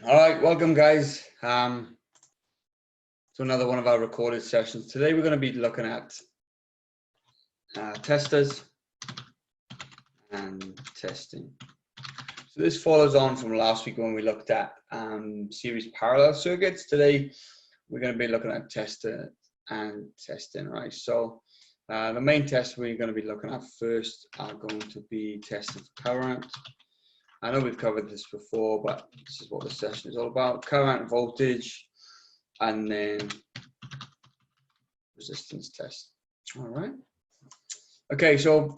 All right, welcome guys to another one of our recorded sessions. Today we're going to be looking at testers and testing. So this follows on from last week when we looked at series parallel circuits. Today we're going to be looking at tester and testing, right? So the main tests we're going to be looking at first are going to be testing for current. I know we've covered this before, but this is what the session is all about. Current, voltage, and then resistance test. All right. Okay, so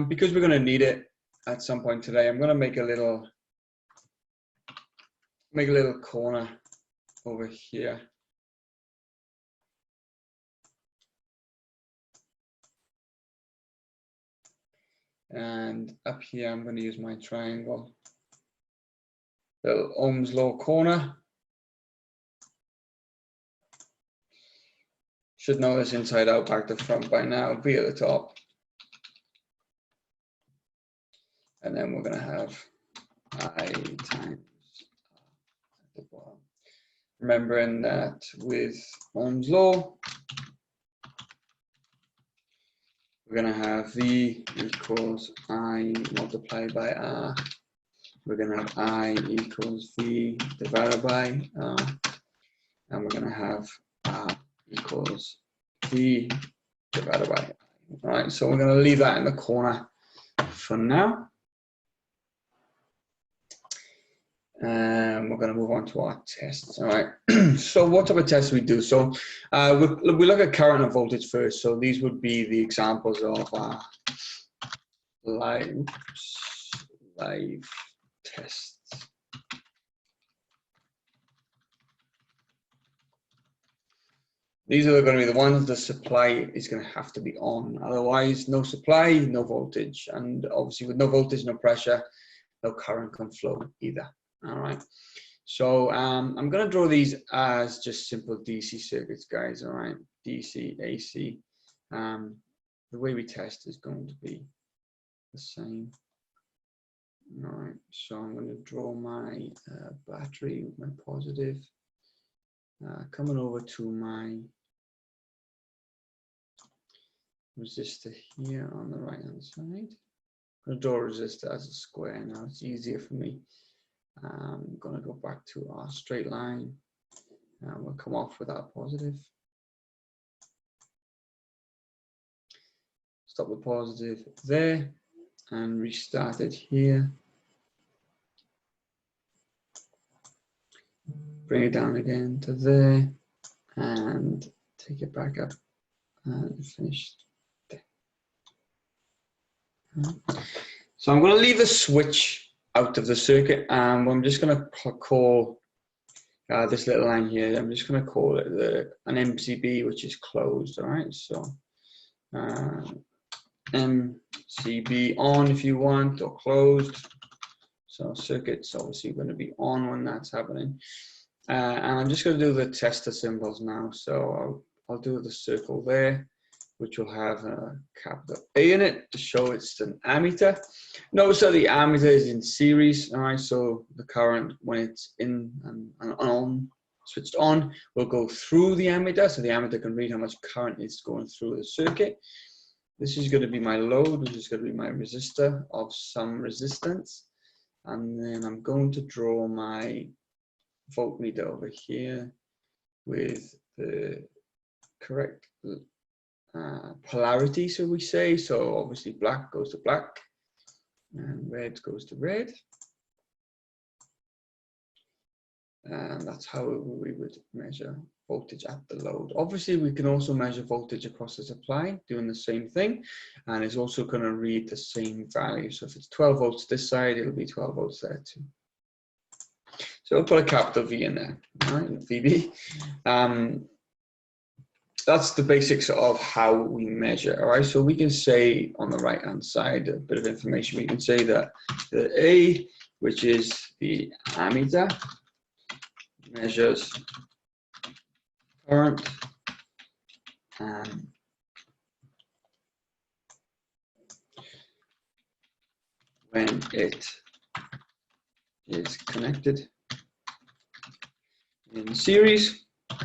because we're going to need it at some point today, I'm going to make a little corner over here. And up here, I'm going to use my triangle. Little Ohm's law corner. Should know this inside out, back to front by now. B at the top. And then we're going to have I times at the bottom. Remembering that with Ohm's law, we're going to have V equals I multiplied by R. We're going to have I equals V divided by R. And we're going to have R equals V divided by I. All right, so we're going to leave that in the corner for now. And we're going to move on to our tests. All right, so what type of tests we do? So we look at current and voltage first. So these would be the examples of live tests. These are going to be the ones the supply is going to have to be on. Otherwise, no supply, no voltage. And obviously with no voltage, no pressure, no current can flow either. All right. So I'm going to draw these as just simple DC circuits, guys. All right. DC, AC. The way we test is going to be the same. All right. So I'm going to draw my battery, my positive, coming over to my resistor here on the right hand side. I'm going to draw a resistor as a square now. It's easier for me. I'm going to go back to our straight line and we'll come off with our positive. Stop the positive there and restart it here. Bring it down again to there and take it back up and finish there. So I'm going to leave the switch out of the circuit and I'm just going to call this little line here, I'm just going to call it an MCB, which is closed. All right, so MCB on if you want, or closed. So circuit's obviously going to be on when that's happening. And I'm just going to do the tester symbols now. So I'll do the circle there, which will have a capital A in it to show it's an ammeter. Notice that the ammeter is in series, all right? So the current, when it's in and on, switched on, will go through the ammeter, so the ammeter can read how much current is going through the circuit. This is going to be my load, which is going to be my resistor of some resistance. And then I'm going to draw my voltmeter over here with the correct polarity, so we say. So obviously black goes to black and red goes to red, and that's how we would measure voltage at the load. Obviously we can also measure voltage across the supply doing the same thing, and it's also going to read the same value. So if it's 12 volts this side, it'll be 12 volts there too. So we'll put a capital V in there, all right, VB. That's the basics of how we measure. All right, so we can say on the right hand side a bit of information. We can say that the A, which is the ammeter, measures current when it is connected in series, and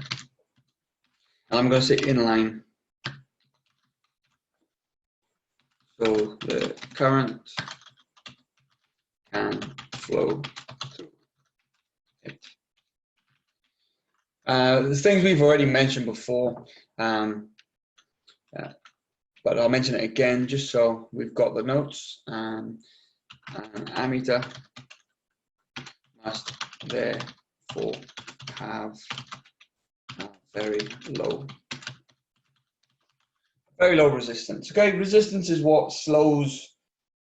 I'm going to say inline. So the current can flow through it. The things we've already mentioned before, but I'll mention it again just so we've got the notes. An ammeter must therefore have a very low resistance. Okay, resistance is what slows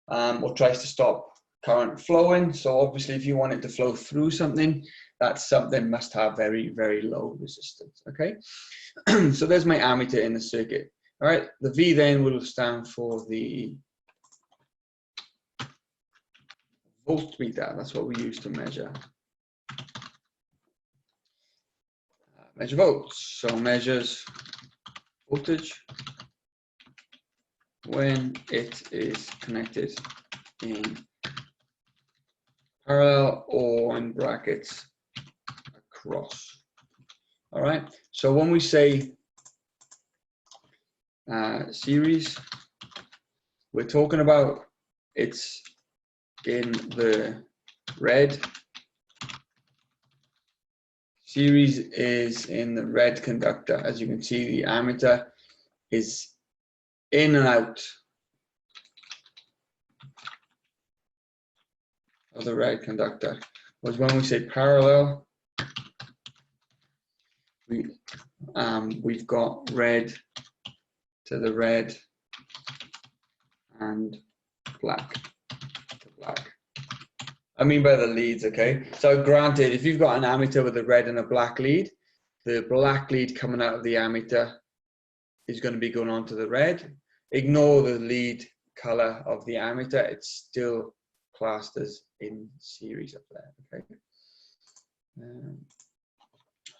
or tries to stop current flowing. So obviously if you want it to flow through something, that something must have very, very low resistance. Okay, so there's my ammeter in the circuit. All right, the V then will stand for the voltmeter. That's what we use to measure volts. So measures voltage when it is connected in parallel or in brackets across. All right, so when we say series, we're talking about it's in the red. Series is in the red conductor. As you can see, the ammeter is in and out of the red conductor. Whereas when we say parallel, we've got red to the red and black to black. I mean by the leads, okay? So granted, if you've got an ammeter with a red and a black lead, the black lead coming out of the ammeter is going to be going on to the red. Ignore the lead color of the ammeter, it's still classed as in series up there, okay?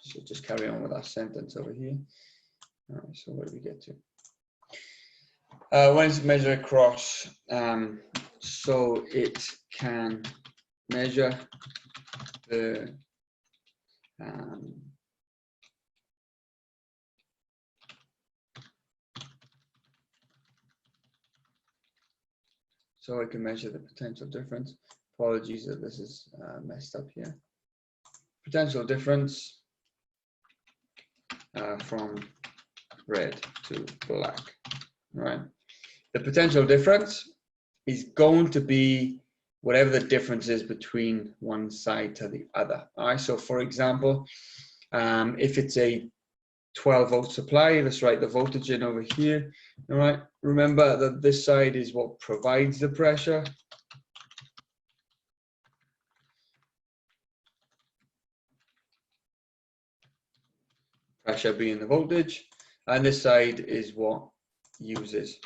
So just carry on with our sentence over here. All right, so where do we get to? When it's measured across, so it can measure the so it can measure the potential difference. Apologies that this is messed up here. Potential difference from red to black. All right. The potential difference is going to be whatever the difference is between one side to the other. All right. So for example, if it's a 12-volt supply, let's write the voltage in over here. All right. Remember that this side is what provides the pressure. Pressure being the voltage, and this side is what uses.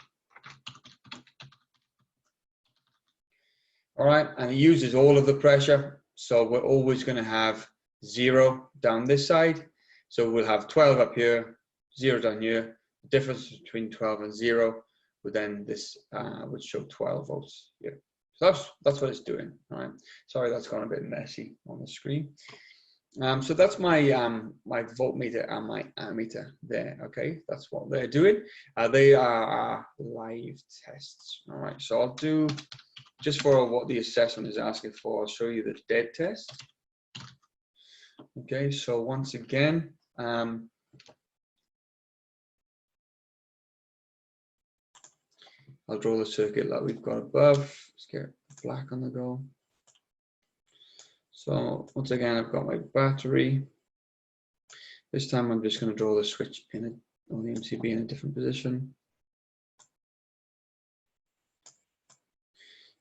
All right, and it uses all of the pressure, so we're always going to have 0 down this side. So we'll have 12 up here, 0 down here. The difference between 12 and 0 would then this would show 12 volts here. So that's what it's doing. All right. Sorry, that's gone a bit messy on the screen. So that's my my voltmeter and my ammeter there. Okay, that's what they're doing. They are live tests. All right, so I'll do just for what the assessment is asking for. I'll show you the dead test. Okay, so once again, I'll draw the circuit that we've got above. Let's get black on the go. So once again, I've got my battery. This time I'm just going to draw the switch in or the MCB in a different position.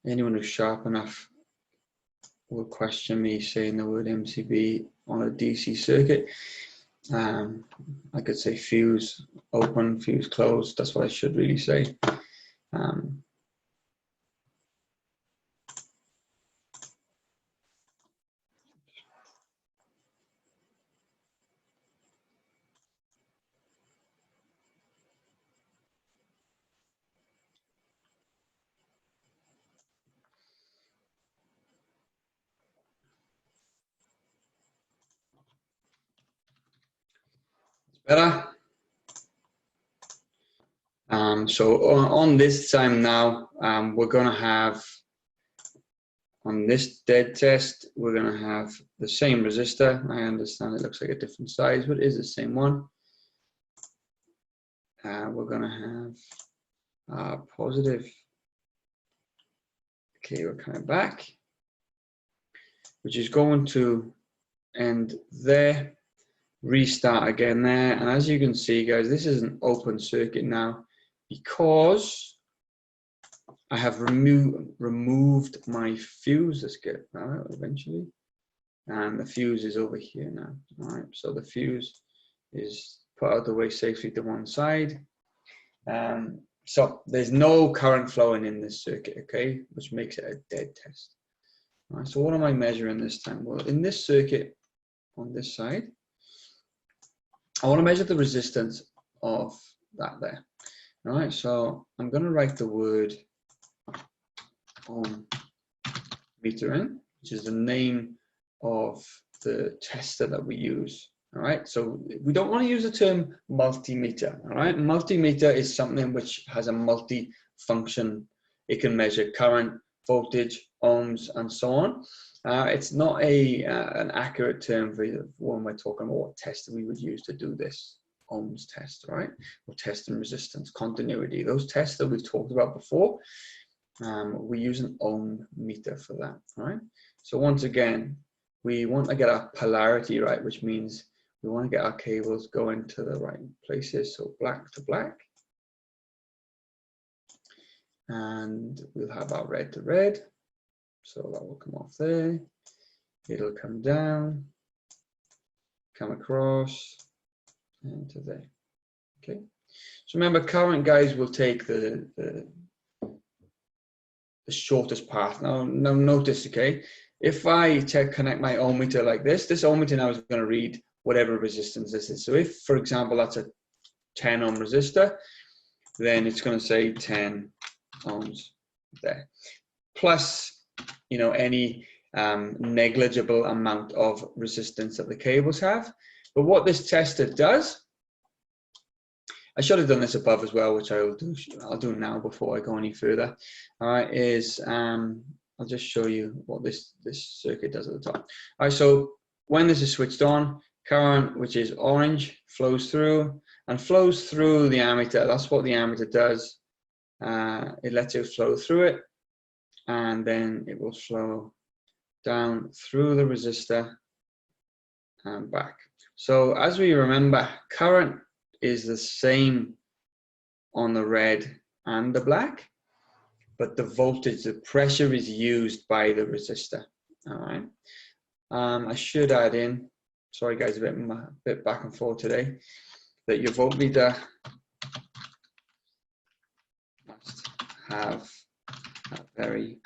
Anyone who's sharp enough will question me saying the word MCB on a DC circuit. I could say fuse open, fuse closed. That's what I should really say. Better? So on this time now, we're going to have, on this dead test, we're going to have the same resistor. I understand it looks like a different size, but it is the same one. We're going to have positive. Okay, we're coming back, which is going to end there, restart again there. And as you can see, guys, this is an open circuit now because I have removed my fuse. Let's get that out eventually. And the fuse is over here now. All right, so the fuse is put out of the way safely to one side. So there's no current flowing in this circuit, okay, which makes it a dead test. All right, so what am I measuring this time? Well, in this circuit on this side, I want to measure the resistance of that there. All right, so I'm going to write the word ohm meter in, which is the name of the tester that we use. All right, so we don't want to use the term multimeter. All right, multimeter is something which has a multi-function. It can measure current, voltage, ohms, and so on. It's not an accurate term for when we're talking about what test we would use to do this ohms test, right? Or testing resistance, continuity. Those tests that we've talked about before, we use an ohm meter for that, all right? So once again, we want to get our polarity right, which means we want to get our cables going to the right places. So black to black. And we'll have our red to red. So that will come off there. It'll come down, come across, and to there. Okay. So remember, current, guys, will take the shortest path. Now notice, okay, if I connect my ohm meter like this ohm meter now is going to read whatever resistance this is. So if, for example, that's a 10 ohm resistor, then it's going to say 10 ohms there. Plus, you know, any negligible amount of resistance that the cables have. But what this tester does, I should have done this above as well, which I'll do now before I go any further. All right, is I'll just show you what this circuit does at the top. All right, so when this is switched on, current, which is orange, flows through and flows through the ammeter. That's what the ammeter does. It lets it flow through it, and then it will flow down through the resistor and back. So as we remember, current is the same on the red and the black, but the voltage, the pressure is used by the resistor. All right. I should add in, sorry guys, a bit back and forth today, that your voltmeter must have a very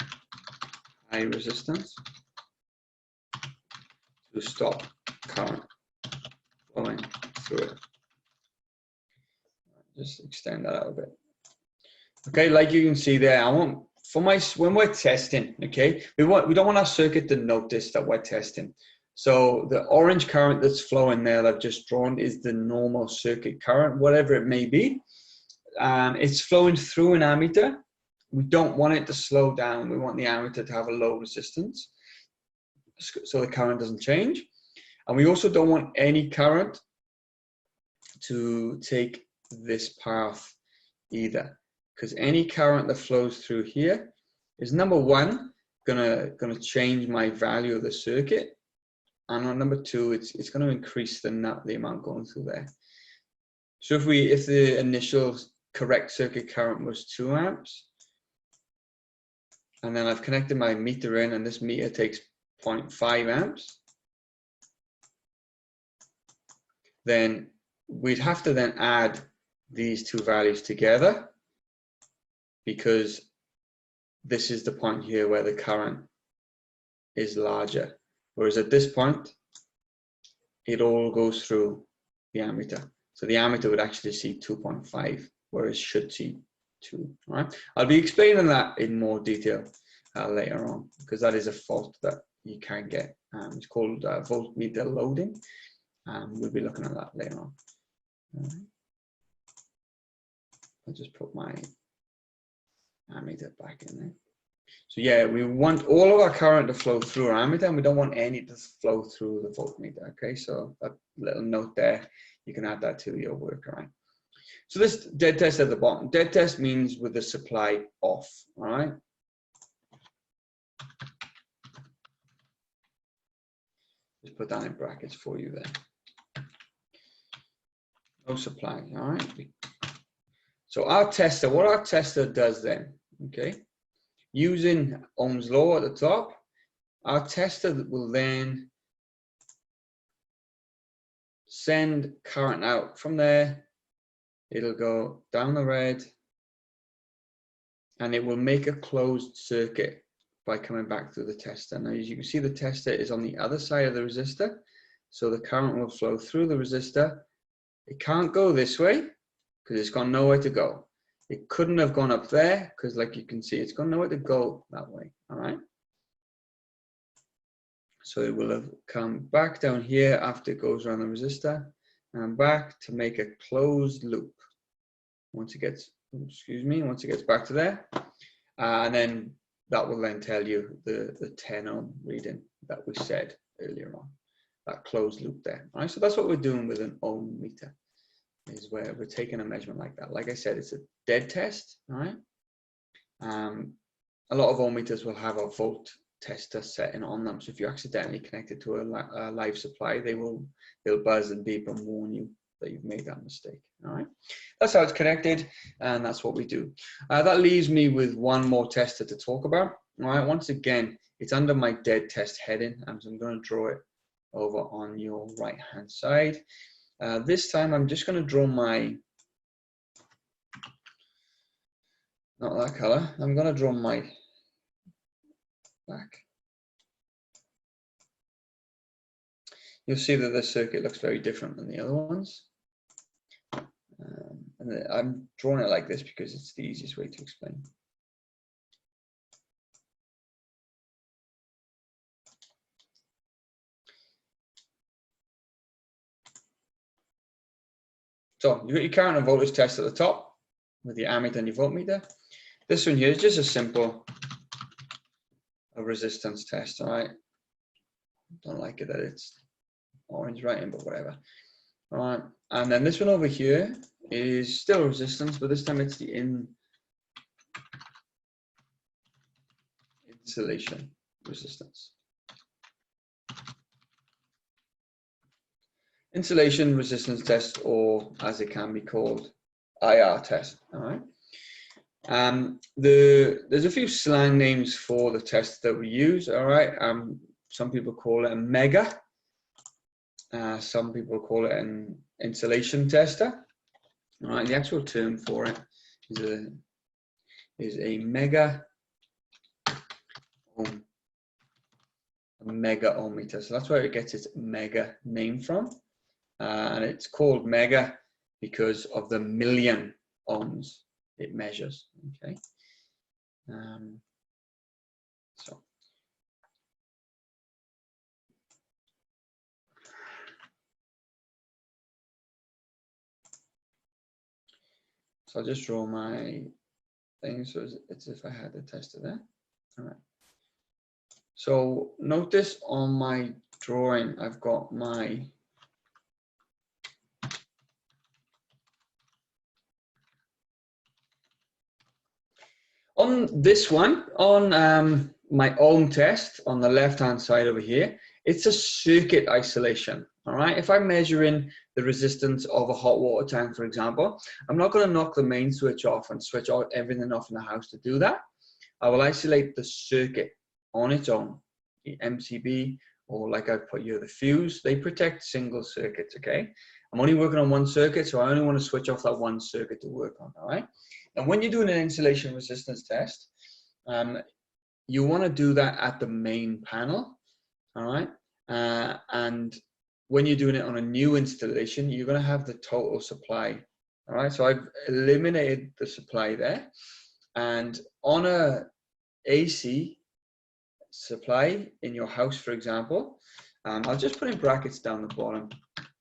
high resistance to stop current flowing through it. Just extend that out a bit. Okay, like you can see there, I want when we're testing, okay, we don't want our circuit to notice that we're testing. So the orange current that's flowing there that I've just drawn is the normal circuit current, whatever it may be. It's flowing through an ammeter. We don't want it to slow down. We want the ammeter to have a low resistance so the current doesn't change. And we also don't want any current to take this path either, because any current that flows through here is, number one, gonna change my value of the circuit, and on number two, it's going to increase the amount going through there. So if the initial correct circuit current was 2 amps, and then I've connected my meter in, and this meter takes 0.5 amps, then we'd have to then add these two values together, because this is the point here where the current is larger. Whereas at this point, it all goes through the ammeter. So the ammeter would actually see 2.5, whereas it should see 2. All right? I'll be explaining that in more detail later on, because that is a fault that you can get. It's called voltmeter loading. We'll be looking at that later on. I'll just put my ammeter back in there. So yeah, we want all of our current to flow through our ammeter, and we don't want any to flow through the voltmeter. Okay, so that little note there, you can add that to your workaround. So this dead test at the bottom. Dead test means with the supply off. All right. Just put that in brackets for you there. No supply. All right. So our tester, what our tester does then, okay, using Ohm's law at the top, our tester will then send current out from there. It'll go down the red, and it will make a closed circuit by coming back through the tester. Now, as you can see, the tester is on the other side of the resistor, so the current will flow through the resistor. It can't go this way because it's got nowhere to go. It couldn't have gone up there because, like you can see, it's got nowhere to go that way. All right. So it will have come back down here after it goes around the resistor and back to make a closed loop. Once it gets, once it gets back to there, and then that will then tell you the 10 ohm reading that we said earlier on, that closed loop there. All right. So that's what we're doing with an ohm meter, is where we're taking a measurement like that. Like I said, it's a dead test. All right. A lot of ohm meters will have a volt tester setting on them, so if you accidentally connect it to a live supply, they'll buzz and beep and warn you that you've made that mistake. All right, that's how it's connected, and that's what we do. That leaves me with one more tester to talk about. All right, once again, it's under my dead test heading, and so I'm going to draw it over on your right hand side. This time I'm just going to draw my, not that color, I'm going to draw my back. You'll see that this circuit looks very different than the other ones. And I'm drawing it like this because it's the easiest way to explain. So you've got your current and voltage test at the top with your ammeter and your voltmeter. This one here is just a simple resistance test. All right. Don't like it that it's orange writing, but whatever. All right. And then this one over here is still resistance, but this time it's the insulation resistance. Insulation resistance test, or as it can be called, IR test. All right. There's a few slang names for the test that we use. All right. Some people call it a mega. Some people call it an insulation tester. All right. The actual term for it is a mega ohm. A mega ohm meter. So that's where it gets its mega name from. And it's called mega because of the million ohms it measures. Okay. So I'll just draw my thing so it's if I had the tester there. All right. So notice on my drawing, I've got my on this one, on my ohm test on the left-hand side over here, it's a circuit isolation. All right. If I'm measuring the resistance of a hot water tank, for example, I'm not going to knock the main switch off and switch everything off in the house to do that. I will isolate the circuit on its own, the MCB, or like I put here, the fuse. They protect single circuits. Okay. I'm only working on one circuit, so I only want to switch off that one circuit to work on. All right. And when you're doing an insulation resistance test, you want to do that at the main panel. All right. And when you're doing it on a new installation, you're going to have the total supply. All right. So I've eliminated the supply there. And on a AC supply in your house, for example, I'll just put in brackets down the bottom.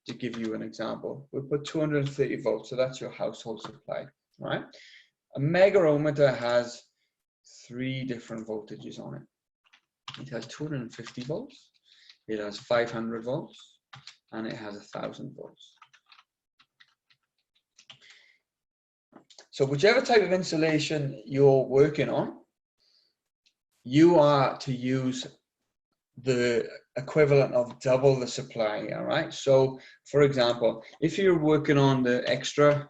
to give you an example. We'll put 230 volts, so that's your household supply, right? A mega ohmmeter has 3 different voltages on it. It has 250 volts, it has 500 volts, and it has 1000 volts. So whichever type of insulation you're working on, you are to use the equivalent of double the supply, all right? So for example, if you're working on the extra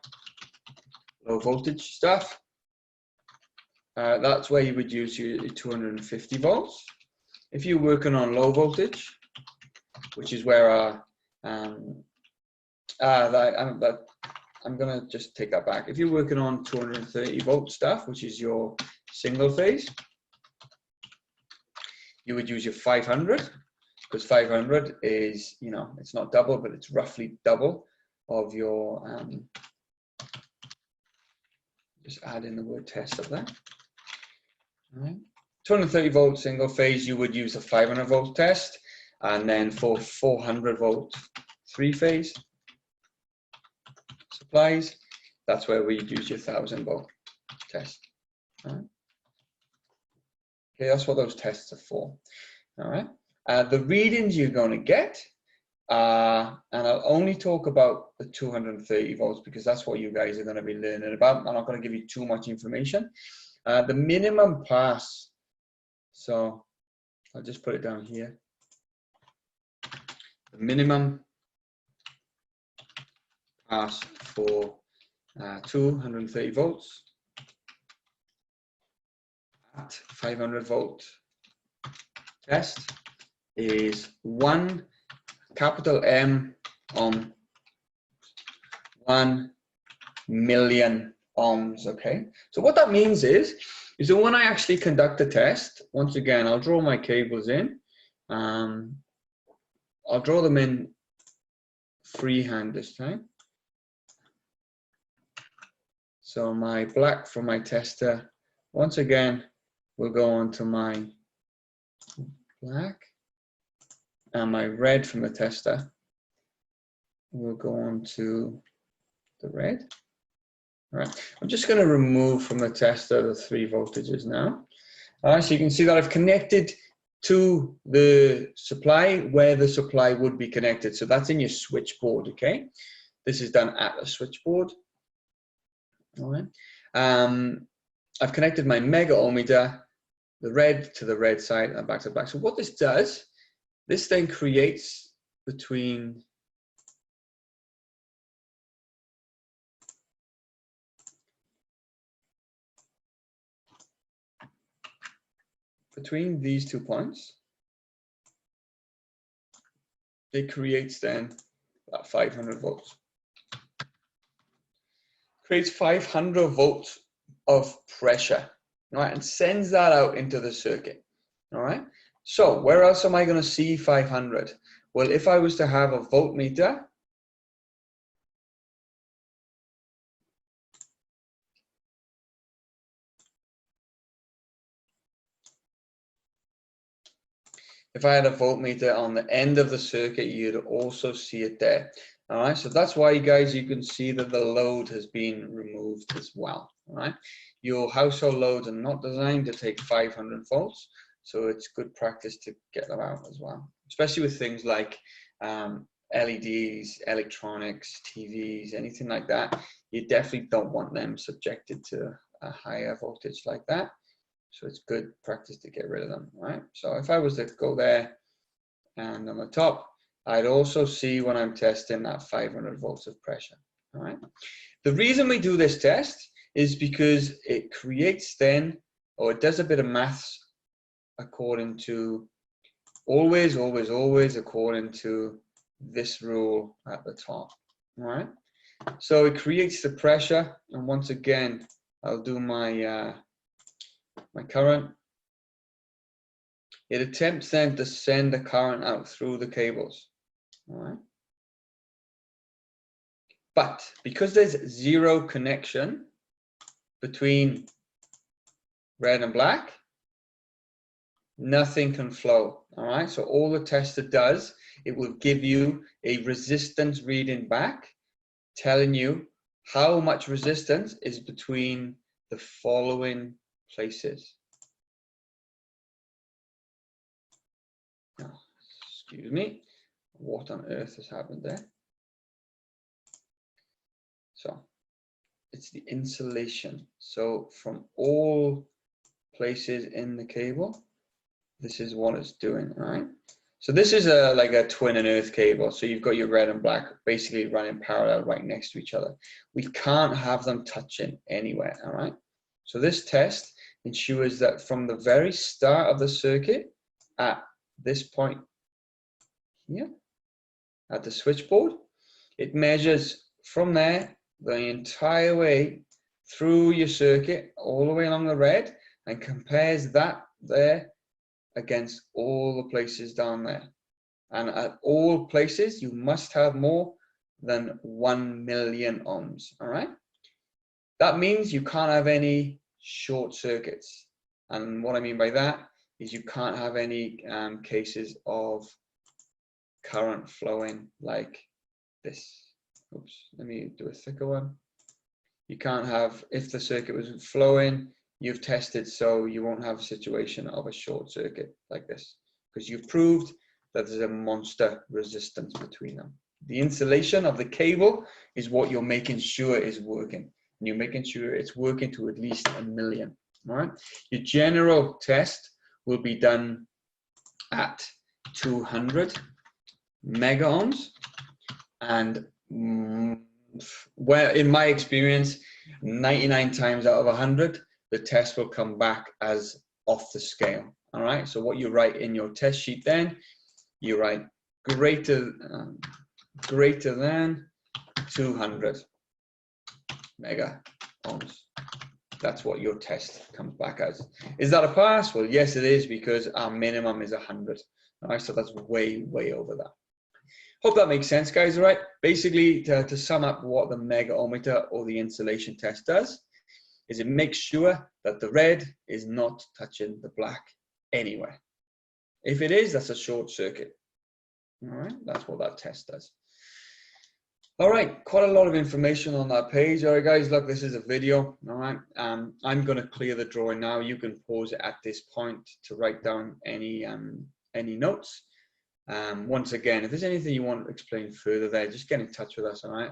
low voltage stuff, that's where you would use your 250 volts. If you're working on low voltage, which is where our I'm gonna just take that back. If you're working on 230 volt stuff, which is your single phase, you would use your 500, because 500 is, you know, it's not double, but it's roughly double of your, just add in the word test up there. All right. 230 volt single phase, you would use a 500 volt test, and then for 400 volt 3-phase supplies, that's where we use your 1000 volt test. All right. Okay, that's what those tests are for. All right. The readings you're going to get, and I'll only talk about the 230 volts because that's what you guys are going to be learning about. I'm not going to give you too much information. The minimum pass, so I'll just put it down here. The minimum pass for 230 volts at 500 volt test is 1 capital M ohm, 1 million ohms. Okay, so what that means is that when I actually conduct a test, once again, I'll draw my cables in. I'll draw them in freehand this time. So my black for my tester, once again, will go on to my black, and my red from the tester will go on to the red. All right, I'm just going to remove from the tester the 3 voltages now. All right, so you can see that I've connected to the supply where the supply would be connected. So that's in your switchboard, okay? This is done at the switchboard. All right. I've connected my mega ohmmeter, the red to the red side and back to back. So what this does, this then creates between these 2 points, it creates then about 500 volts. Creates 500 volts of pressure, all right, and sends that out into the circuit. All right. So where else am I going to see 500? Well, if I was to have a voltmeter, if I had a voltmeter on the end of the circuit, you'd also see it there. All right, so that's why, you guys, you can see that the load has been removed as well. All right, your household loads are not designed to take 500 volts, so it's good practice to get them out as well, especially with things like LEDs, electronics, TVs, anything like that. You definitely don't want them subjected to a higher voltage like that. So it's good practice to get rid of them, right? So if I was to go there and on the top, I'd also see when I'm testing that 500 volts of pressure, all right? The reason we do this test is because it creates then, or it does a bit of maths according to, always according to this rule at the top, all right? So it creates the pressure, and once again, I'll do my my current. It attempts then to send the current out through the cables, all right? But because there's 0 connection between red and black, nothing can flow. All right, so all the tester does, it will give you a resistance reading back, telling you how much resistance is between the following places. Oh, excuse me, what on earth has happened there? So it's the insulation. So from all places in the cable, this is what it's doing, all right? So this is like a twin and earth cable. So you've got your red and black basically running parallel right next to each other. We can't have them touching anywhere, all right? So this test ensures that from the very start of the circuit at this point here, at the switchboard, it measures from there the entire way through your circuit, all the way along the red, and compares that there against all the places down there. And at all places, you must have more than 1 million ohms, all right? That means you can't have any short circuits. And what I mean by that is you can't have any cases of current flowing like this. Oops, let me do a thicker one. You can't have, if the circuit was flowing, you've tested so you won't have a situation of a short circuit like this, because you've proved that there's a monster resistance between them. The insulation of the cable is what you're making sure is working, and you're making sure it's working to at least 1 million. All right. Your general test will be done at 200 mega ohms, and where in my experience, 99 times out of 100, the test will come back as off the scale. All right. So what you write in your test sheet, then you write greater than 200 mega ohms. That's what your test comes back as. Is that a pass? Well, yes, it is, because our minimum is 100. All right, so that's way, way over that. Hope that makes sense, guys. All right. Basically, to sum up what the mega ohmmeter or the insulation test does, is it makes sure that the red is not touching the black anywhere. If it is, that's a short circuit. All right, that's what that test does. All right, quite a lot of information on that page. All right, guys, look, this is a video. All right, I'm going to clear the drawing now. You can pause it at this point to write down any notes. Once again, if there's anything you want to explain further there, just get in touch with us. All right.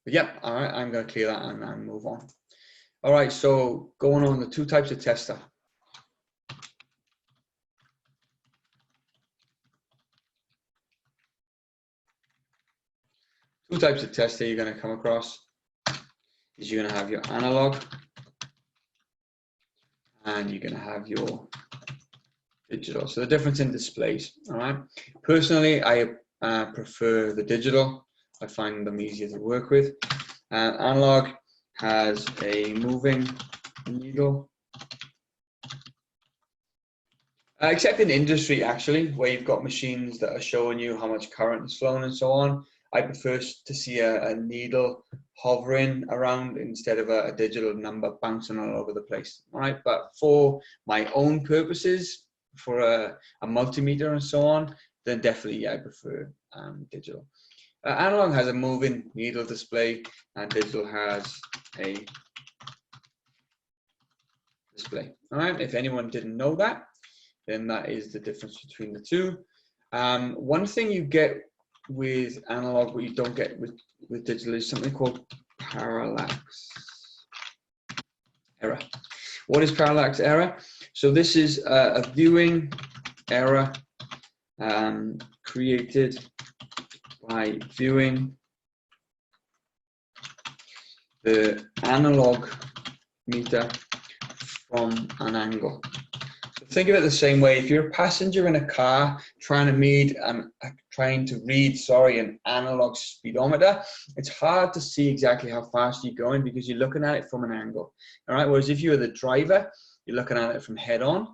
But yeah, all right, I'm going to clear that and move on. All right, so going on the two types of tester. Two types of tester you're going to come across is you're going to have your analog and you're going to have your digital. So the difference in displays, all right? Personally, I prefer the digital. I find them easier to work with. Analog has a moving needle. Except in industry, actually, where you've got machines that are showing you how much current is flowing and so on. I prefer to see a needle hovering around instead of a digital number bouncing all over the place. All right, but for my own purposes, for a multimeter and so on, then definitely I prefer digital. Analog has a moving needle display, and digital has a display. All right, if anyone didn't know that, then that is the difference between the two. One thing you get with analog, what you don't get with digital, is something called parallax error. What is parallax error? So this is a viewing error created by viewing the analog meter from an angle. Think of it the same way. If you're a passenger in a car trying to read an analog speedometer, it's hard to see exactly how fast you're going because you're looking at it from an angle. All right. Whereas if you're the driver, you're looking at it from head on.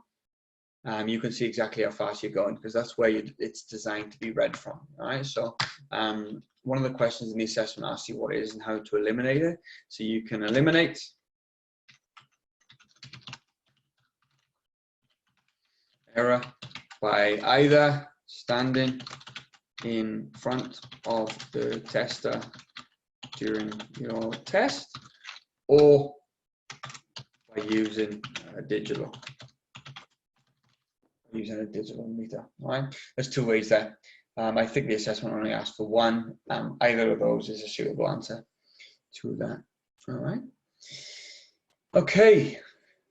You can see exactly how fast you're going because that's where it's designed to be read from. All right. So one of the questions in the assessment asks you what it is and how to eliminate it. So you can eliminate error by either standing in front of the tester during your test or by using a digital meter. All right, there's two ways there. I think the assessment only asks for one. Either of those is a suitable answer to that. All right. Okay,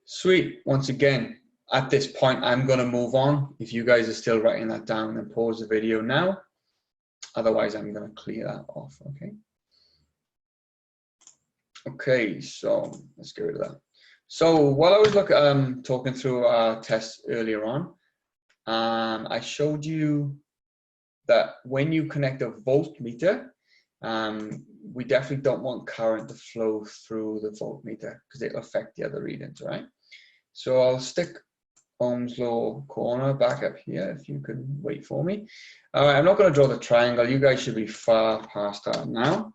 sweet. Once again, at this point, I'm going to move on. If you guys are still writing that down, then pause the video now. Otherwise, I'm going to clear that off. Okay. Okay, so let's get rid of that. So while I was talking through our tests earlier on, I showed you that when you connect a voltmeter, we definitely don't want current to flow through the voltmeter because it'll affect the other readings, right? So I'll stick Ohm's law corner back up here if you can wait for me. All right, I'm not going to draw the triangle. You guys should be far past that now.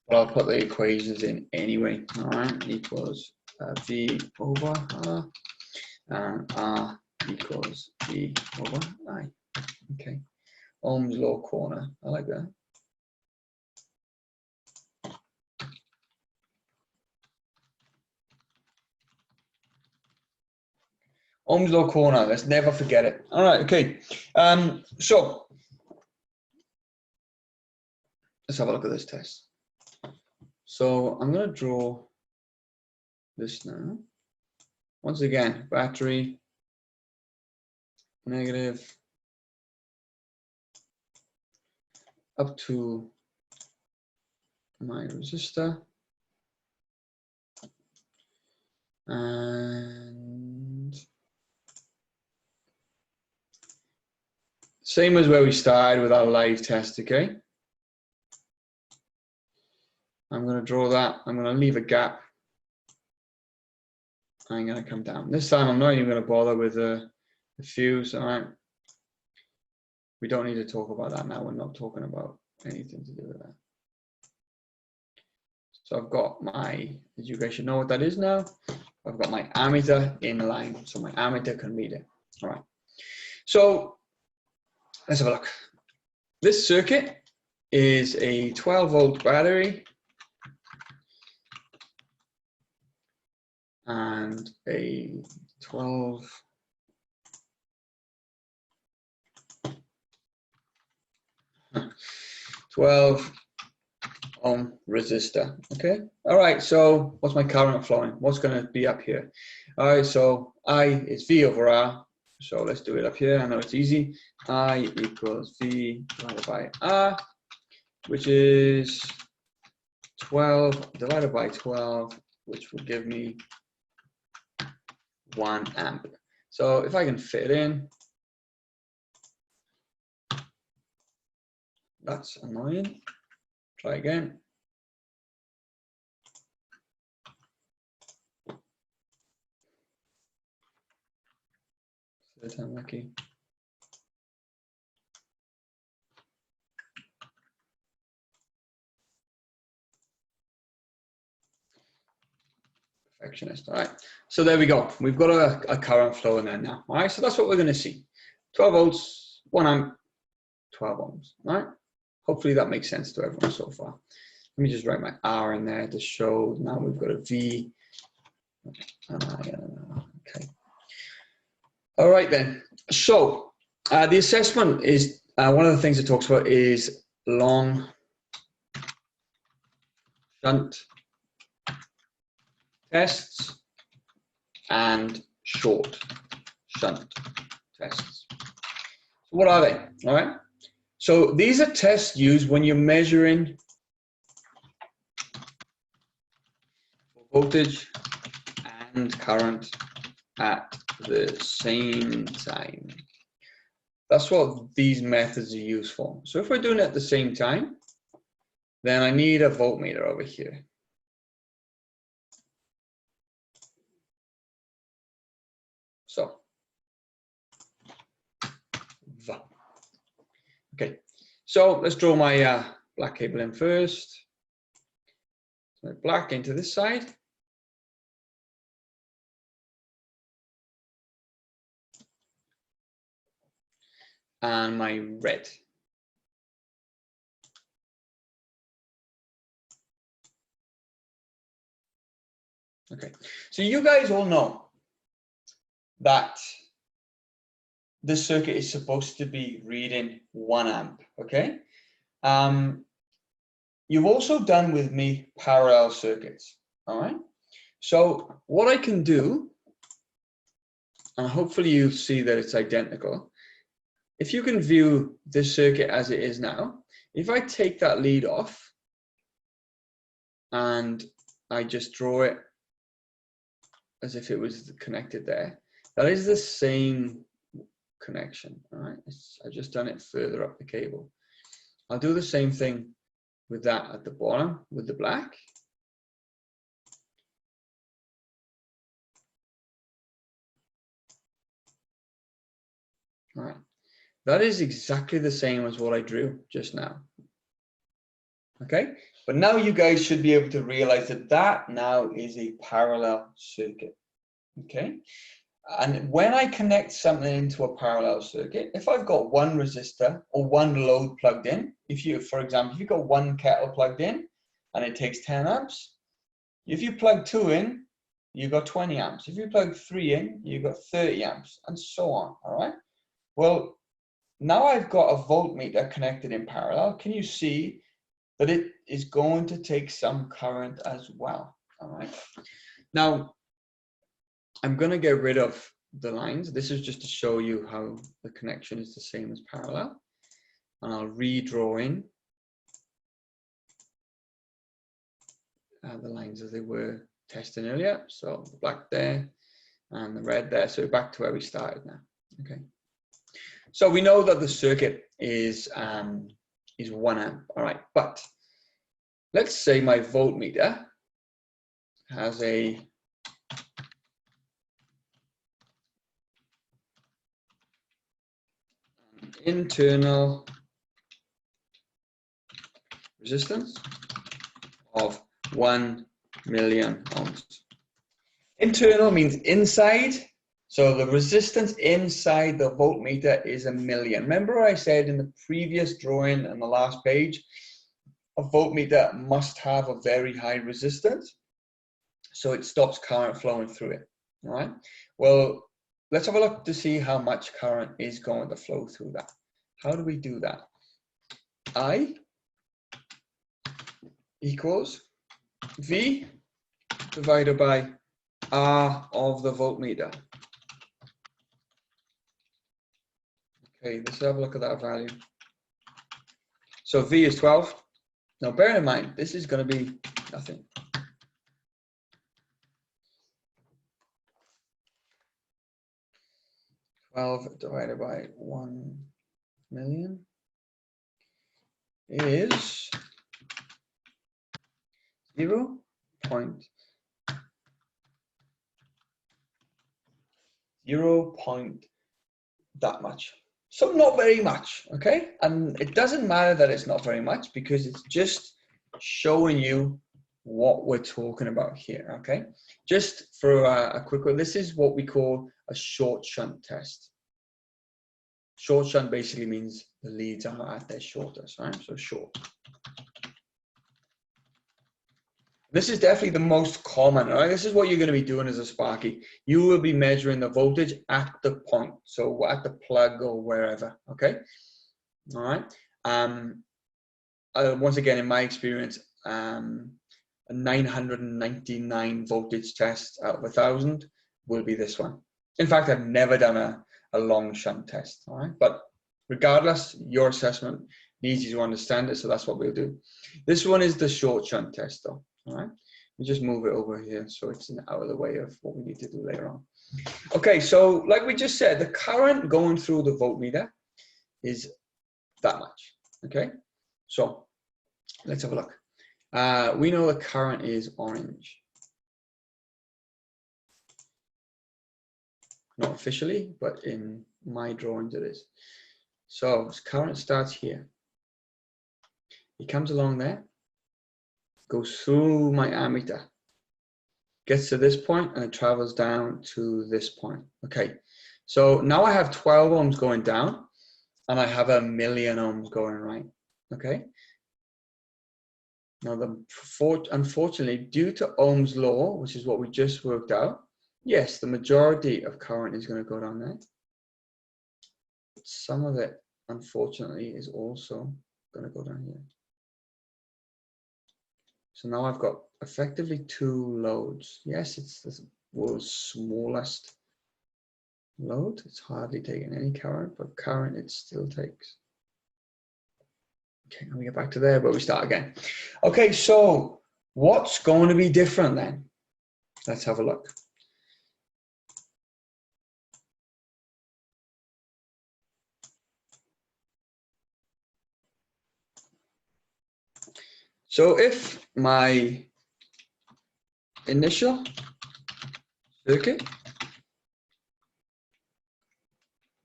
But I'll put the equations in anyway. All right, equals V over R, and R equals V over I. Okay, Ohm's law corner. I like that. Ohm's law corner. Let's never forget it. All right. Okay. So let's have a look at this test. So I'm going to draw this now. Once again, battery, negative, up to my resistor, and same as where we started with our live test, okay? I'm going to draw that. I'm going to leave a gap. I'm going to come down. This time I'm not even going to bother with the fuse, all right? We don't need to talk about that now. We're not talking about anything to do with that. So I've got my, as you guys should know what that is now, I've got my ammeter in line, so my ammeter can read it. All right. So let's have a look. This circuit is a 12-volt battery and a 12 ohm resistor. Okay. All right. So what's my current flowing? What's going to be up here? All right. So I is V over R. So let's do it up here. I know it's easy. I equals V divided by R, which is 12 divided by 12, which will give me 1 amp. So if I can fit it in, that's annoying. Try again. Third time lucky. Perfectionist. All right. So there we go. We've got a current flow in there now. All right. So that's what we're going to see. 12 volts, 1 amp, 12 ohms. All right. Hopefully that makes sense to everyone so far. Let me just write my R in there to show now we've got a V. Okay. All right then. So the assessment is one of the things it talks about is long shunt tests and short shunt tests. So what are they? All right. So these are tests used when you're measuring voltage and current at the same time. That's what these methods are used for. So if we're doing it at the same time, then I need a voltmeter over here. So, okay. So let's draw my black cable in first. So black into this side. and my red. Okay, so you guys all know that this circuit is supposed to be reading 1 amp, okay? You've also done with me parallel circuits, all right? So what I can do, and hopefully you see that it's identical. If you can view this circuit as it is now, if I take that lead off and I just draw it as if it was connected there, that is the same connection, all right? I've just done it further up the cable. I'll do the same thing with that at the bottom with the black. All right, that is exactly the same as what I drew just now. Okay, but now you guys should be able to realize that that now is a parallel circuit. Okay, and when I connect something into a parallel circuit, if I've got one resistor or one load plugged in, if you, for example, if you've got one kettle plugged in and it takes 10 amps, if you plug 2 in, you've got 20 amps. If you plug 3 in, you've got 30 amps, and so on, all right? Well, now I've got a voltmeter connected in parallel. Can you see that it is going to take some current as well, all right? Now, I'm going to get rid of the lines. This is just to show you how the connection is the same as parallel. And I'll redraw in the lines as they were testing earlier. So the black there and the red there. So back to where we started now. Okay. So we know that the circuit is 1 amp. All right. But let's say my voltmeter has a internal resistance of 1 million ohms. Internal means inside, so the resistance inside the voltmeter is 1 million. Remember I said in the previous drawing on the last page, a voltmeter must have a very high resistance, so it stops current flowing through it. All right. Well, let's have a look to see how much current is going to flow through that. How do we do that? I equals V divided by R of the voltmeter. Okay, let's have a look at that value. So V is 12. Now bear in mind, this is going to be nothing. Divided by 1 million is 0. That much. So not very much, okay? And it doesn't matter that it's not very much because it's just showing you what we're talking about here, okay? Just for a quick one, this is what we call a short shunt test. Short shunt basically means the leads are at their shortest, right? So short. This is definitely the most common, all right? This is what you're going to be doing as a Sparky. You will be measuring the voltage at the point, so at the plug or wherever, okay? All right. Once again, in my experience, a 999 voltage test out of 1,000 will be this one. In fact, I've never done a long shunt test, all right? But regardless, your assessment needs you to understand it, so that's what we'll do. This one is the short shunt test, though. All right, we just move it over here so it's out of the way of what we need to do later on. Okay, so like we just said, the current going through the voltmeter is that much. Okay, so let's have a look. We know the current is orange. Not officially, but in my drawings it is. So current starts here. It comes along there, goes through my ammeter, gets to this point, and it travels down to this point. Okay, so now I have 12 ohms going down, and I have 1,000,000 ohms going right, okay? Now, unfortunately, due to Ohm's law, which is what we just worked out, yes, the majority of current is going to go down there. But some of it, unfortunately, is also going to go down here. So now I've got effectively 2 loads. Yes, it's the world's smallest load. It's hardly taking any current, but current it still takes. Okay, let me get back to there, but we start again. Okay, so what's going to be different then? Let's have a look. So if my initial circuit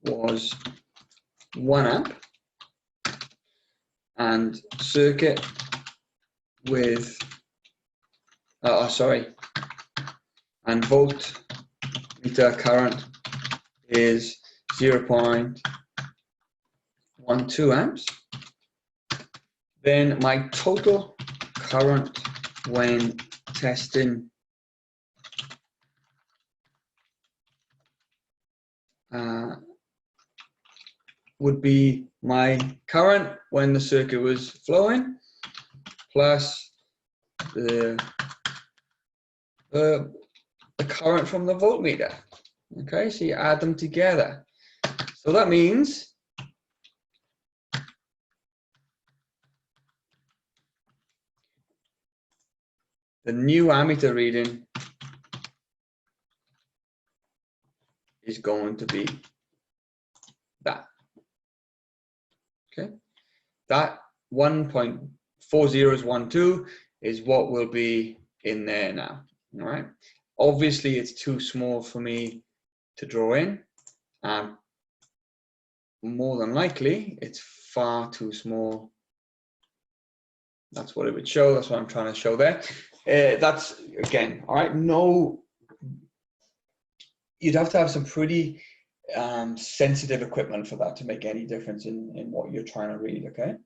was 1 amp and circuit with, and voltmeter current is 0.12 amps, then my total current when testing would be my current when the circuit was flowing plus the current from the voltmeter. Okay, so you add them together. So that means the new ammeter reading is going to be that. Okay, that 1.4012 is what will be in there now. All right, obviously it's too small for me to draw in. More than likely it's far too small. That's what it would show. That's what I'm trying to show there. That's again, all right. No, you'd have to have some pretty sensitive equipment for that to make any difference in what you're trying to read, okay?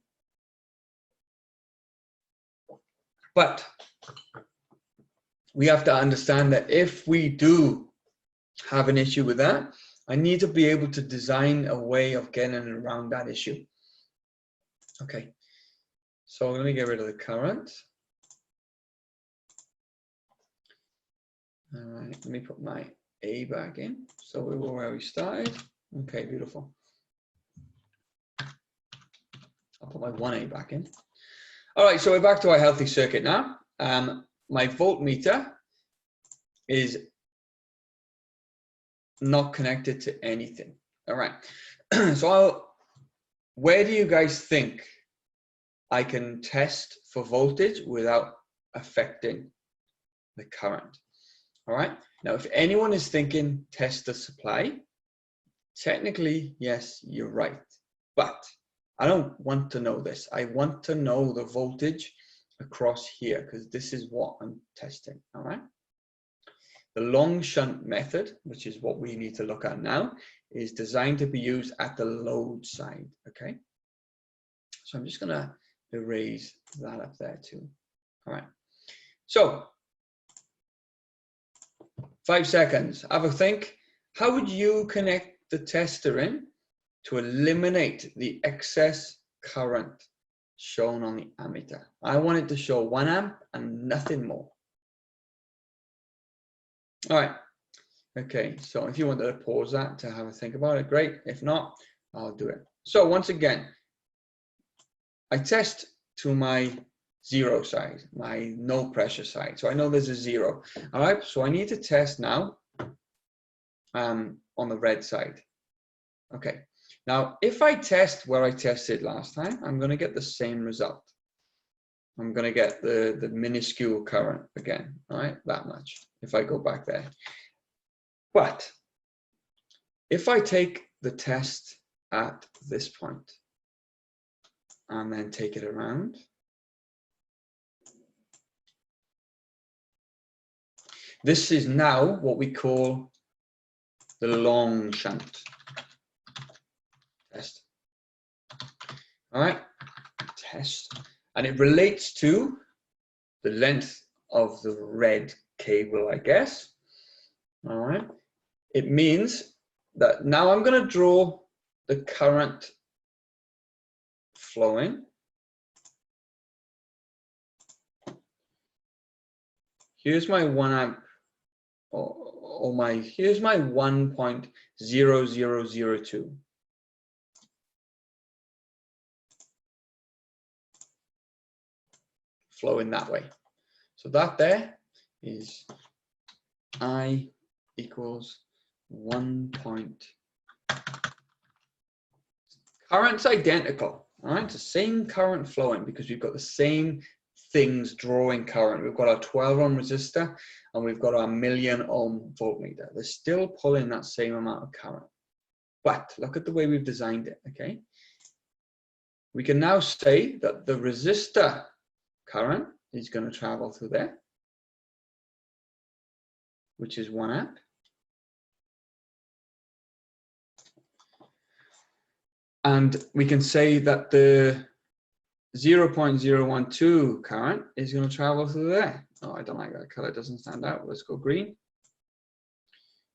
But we have to understand that if we do have an issue with that, I need to be able to design a way of getting around that issue. Okay, so let me get rid of the current. All right, let me put my A back in. So we were where we started. Okay, beautiful. I'll put my 1A back in. All right, so we're back to our healthy circuit now. My voltmeter is not connected to anything. All right, so where do you guys think I can test for voltage without affecting the current? All right, now if anyone is thinking test the supply, technically, yes, you're right. But I don't want to know this. I want to know the voltage across here because this is what I'm testing, all right? The long shunt method, which is what we need to look at now, is designed to be used at the load side, okay? So I'm just gonna erase that up there too, all right? So 5 seconds, have a think. How would you connect the tester in to eliminate the excess current shown on the ammeter? I want it to show 1 amp and nothing more. All right, okay, so if you wanted to pause that to have a think about it, great. If not, I'll do it. So once again, I test to my 0 side, my no pressure side. So I know there's a 0. All right, so I need to test now on the red side. Okay, now if I test where I tested last time, I'm going to get the same result. I'm going to get the minuscule current again, all right, that much, if I go back there. But if I take the test at this point and then take it around, this is now what we call the long shunt test. All right, test. And it relates to the length of the red cable, I guess. All right. It means that now I'm going to draw the current flowing. Here's my 1 amp, here's my 1.0002. Flowing that way. So that there is I equals 1. Current's identical, all right? It's the same current flowing because we've got the same things drawing current. We've got our 12 ohm resistor and we've got our 1,000,000 ohm voltmeter. They're still pulling that same amount of current. But look at the way we've designed it, okay? We can now say that the resistor current is going to travel through there, which is 1 amp. And we can say that the 0.012 current is going to travel through there. Oh, I don't like that color, it doesn't stand out. Let's go green.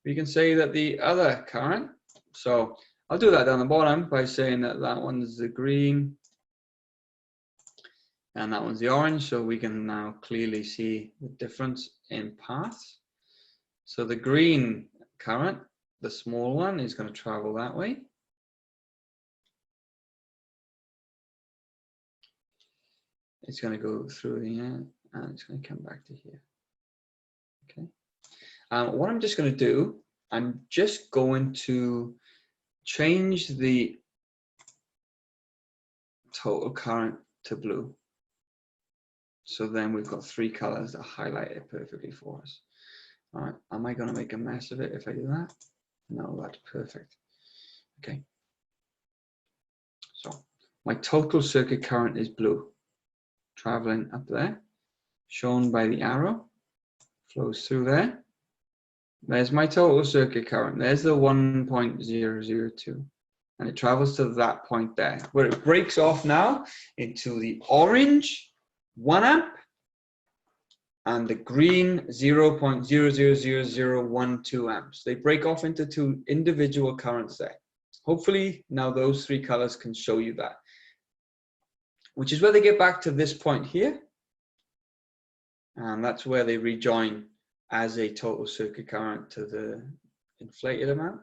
We can say that the other current, so I'll do that down the bottom by saying that that one is the green and that one's the orange, so we can now clearly see the difference in paths. So the green current, the small one, is going to travel that way. It's going to go through here and it's going to come back to here. Okay. What I'm just going to do, I'm just going to change the total current to blue. So then we've got 3 colors that highlight it perfectly for us. All right, am I going to make a mess of it if I do that? No, that's perfect. Okay. So my total circuit current is blue, traveling up there, shown by the arrow, flows through there. There's my total circuit current. There's the 1.002. And it travels to that point there, where it breaks off now into the orange 1 amp and the green 0.000012 amps. They break off into 2 individual currents there. Hopefully now those 3 colors can show you that, which is where they get back to this point here. And that's where they rejoin as a total circuit current to the inflated amount.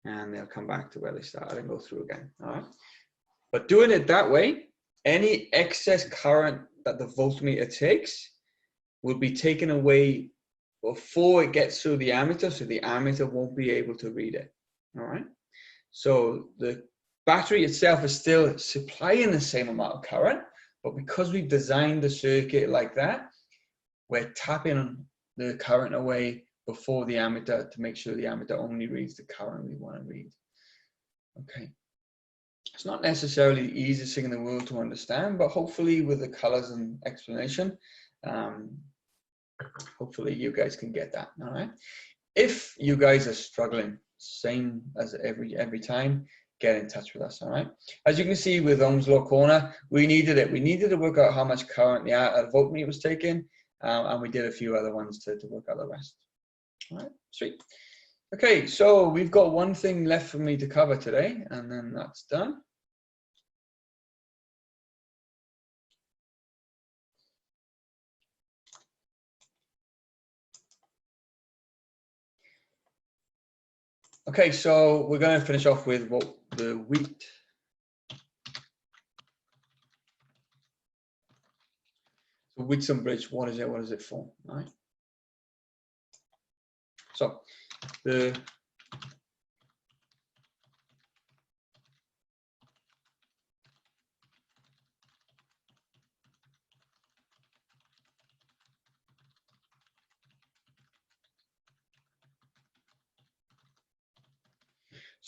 And they'll come back to where they started and go through again. All right. But doing it that way, any excess current that the voltmeter takes will be taken away before it gets through the ammeter, so the ammeter won't be able to read it. All right. So the battery itself is still supplying the same amount of current, but because we've designed the circuit like that, we're tapping the current away before the ammeter to make sure the ammeter only reads the current we want to read. Okay. It's not necessarily the easiest thing in the world to understand, but hopefully with the colors and explanation, hopefully you guys can get that. All right. If you guys are struggling, same as every time, get in touch with us. All right. As you can see with Ohm's Law Corner, we needed it. We needed to work out how much current the voltmeter was taking, and we did a few other ones to work out the rest. All right. Sweet. Okay, so we've got one thing left for me to cover today, and then that's done. Okay, so we're going to finish off with what the wheat. So Wheatstone bridge, what is it? What is it for? All right. So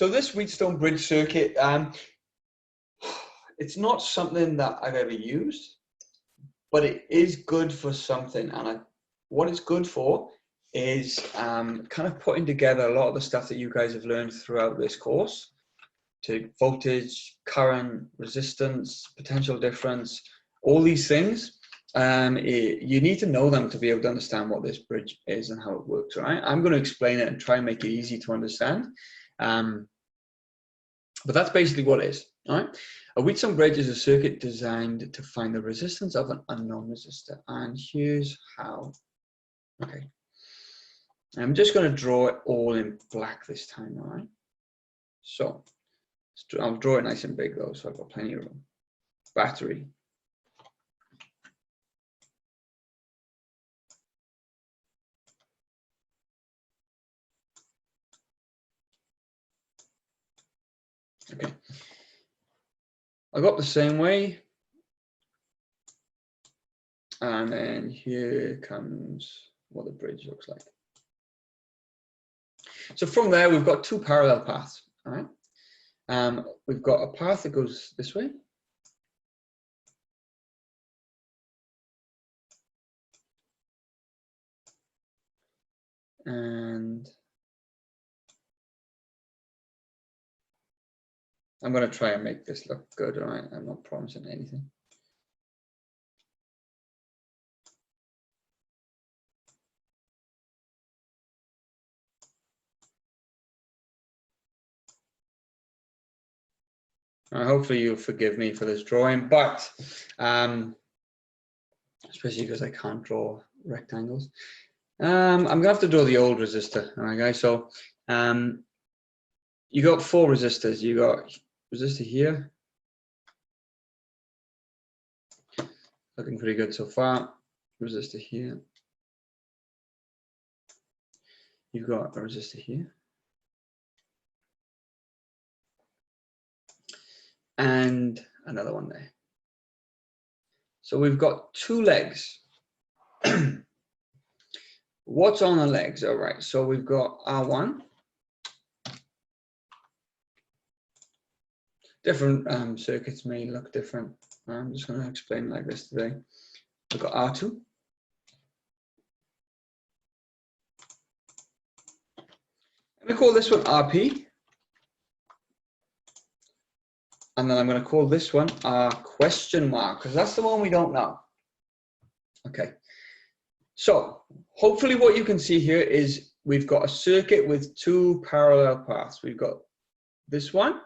this Wheatstone bridge circuit, it's not something that I've ever used, but it is good for something. And what it's good for is kind of putting together a lot of the stuff that you guys have learned throughout this course. to voltage, current, resistance, potential difference, all these things. You need to know them to be able to understand what this bridge is and how it works, right? I'm going to explain it and try and make it easy to understand. But that's basically what it is, all right? A Wheatstone bridge is a circuit designed to find the resistance of an unknown resistor. And here's how. Okay. I'm just going to draw it all in black this time, all right? So I'll draw it nice and big though, so I've got plenty of room. Battery. Okay. I got the same way. And then here comes what the bridge looks like. So from there, we've got two parallel paths, all right? We've got a path that goes this way. And I'm going to try and make this look good, all right? I'm not promising anything. Hopefully you'll forgive me for this drawing, but especially because I can't draw rectangles. I'm going to have to draw the old resistor, all right, guys? So you got four resistors. You got resistor here. Looking pretty good so far. Resistor here. You've got a resistor here. And another one there. So we've got two legs. What's on the legs? All right, so we've got R1. Different circuits may look different. I'm just going to explain like this today. We've got R2. We call this one RP. And then I'm going to call this one R question mark, because that's the one we don't know. Okay. So hopefully what you can see here is we've got a circuit with two parallel paths. We've got this one. I'm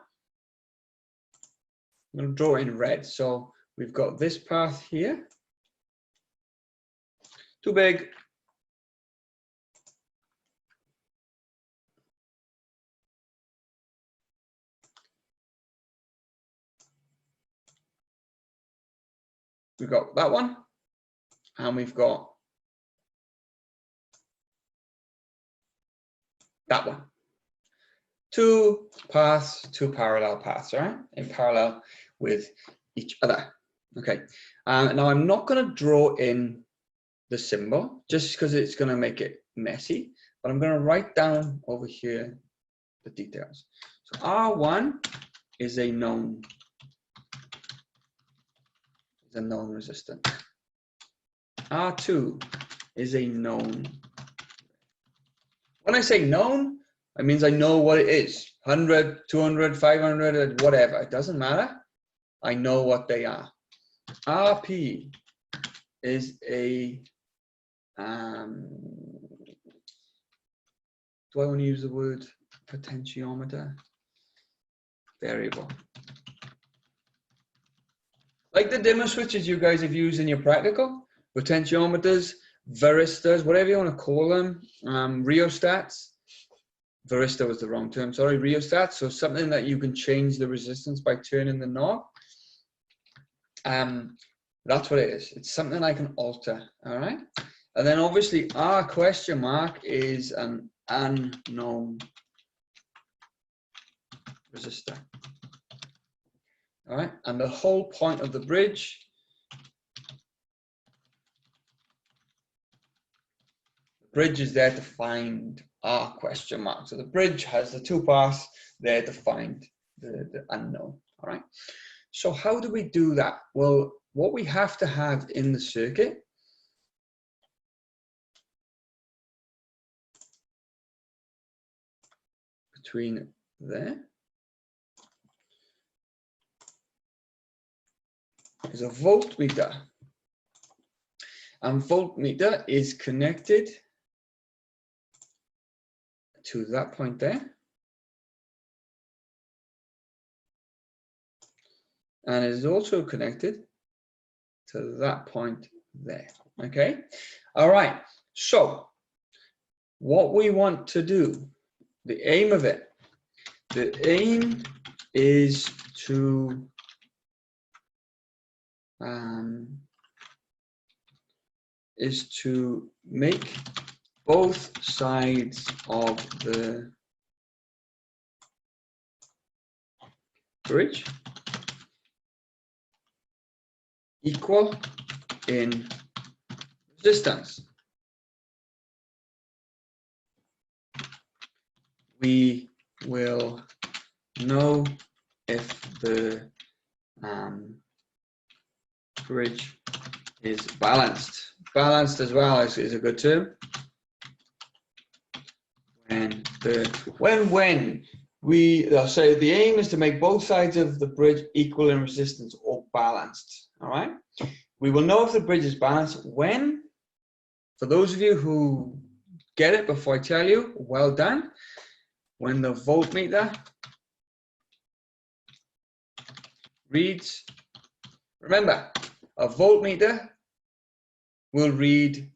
going to draw it in red. So we've got this path here. Too big. We've got that one. And we've got that one. Two paths, two parallel paths, all right? In parallel with each other. Okay. Now I'm not going to draw in the symbol just because it's going to make it messy, but I'm going to write down over here the details. So R1 is a known resistant. R2 is a known. When I say known, it means I know what it is. 100, 200, 500, whatever. It doesn't matter. I know what they are. RP is a, do I want to use the word potentiometer? Variable. Like the dimmer switches you guys have used in your practical, potentiometers, varistors, whatever you want to call them, rheostats. Varistor was the wrong term, sorry, rheostat. So something that you can change the resistance by turning the knob. That's what it is. It's something I can alter, all right? And then obviously R question mark is an unknown resistor. All right, and the whole point of the bridge is there to find R question mark. So the bridge has the two paths there to find the unknown, all right? So how do we do that? Well, what we have to have in the circuit between there is a voltmeter. And voltmeter is connected to that point there. And it is also connected to that point there. Okay. All right. So what we want to do, the aim of it, the aim is to make both sides of the bridge equal in resistance. We will know if the bridge is balanced. Balanced as well is a good term. When we say the aim is to make both sides of the bridge equal in resistance or balanced. All right. We will know if the bridge is balanced when, for those of you who get it before I tell you, well done, when the voltmeter reads, remember, a voltmeter will read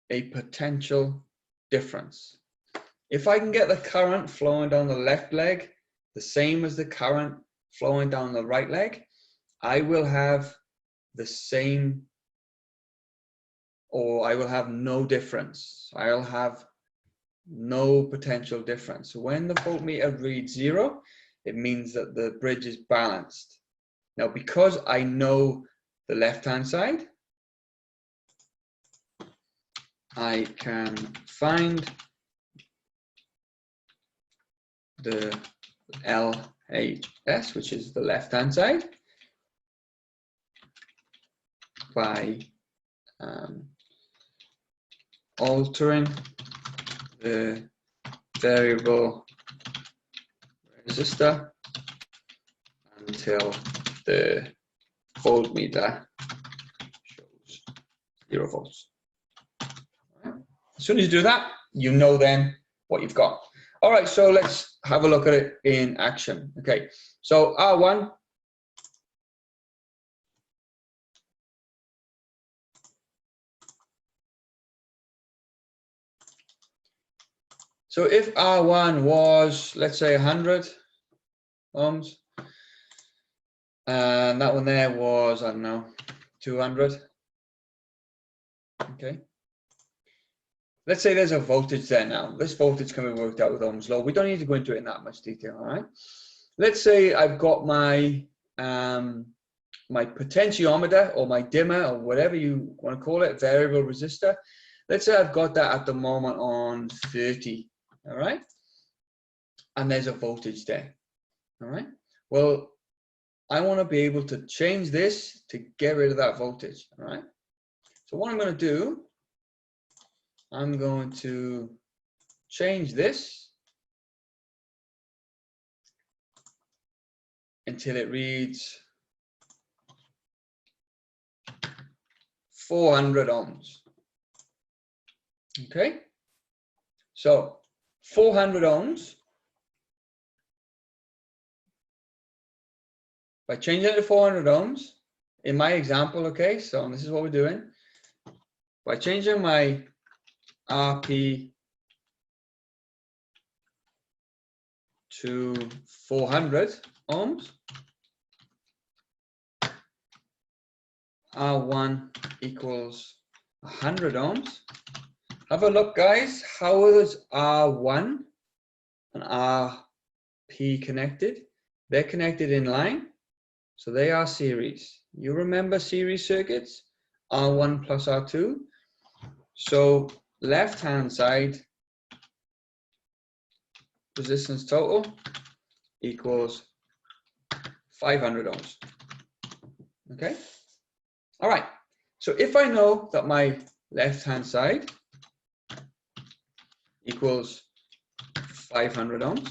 a potential difference. If I can get the current flowing down the left leg the same as the current flowing down the right leg, I will have the same, or I will have no difference. I'll have no potential difference. So when the voltmeter reads 0, it means that the bridge is balanced. Now, because I know the left-hand side, I can find the LHS, which is the left-hand side, by altering the variable resistor until the voltmeter shows 0 volts. As soon as you do that, you know then what you've got. All right, so let's have a look at it in action. Okay, so R1. So if R1 was, let's say, 100 ohms, and that one there was, I don't know, 200. Okay. Let's say there's a voltage there now. This voltage can be worked out with Ohm's law. We don't need to go into it in that much detail, all right? Let's say I've got my my potentiometer or my dimmer or whatever you want to call it, variable resistor. Let's say I've got that at the moment on 30, all right? And there's a voltage there, all right? Well, I want to be able to change this to get rid of that voltage, all right? So what I'm going to do, I'm going to change this until it reads 400 ohms. Okay, so 400 ohms. By changing it to 400 ohms, in my example, okay, so this is what we're doing. By changing my RP to 400 ohms, R1 equals 100 ohms. Have a look, guys. How is R1 and RP connected? They're connected in line, so they are series. You remember series circuits? R1 plus R2. So left-hand side resistance total equals 500 ohms. Okay. All right. So if I know that my left-hand side equals 500 ohms,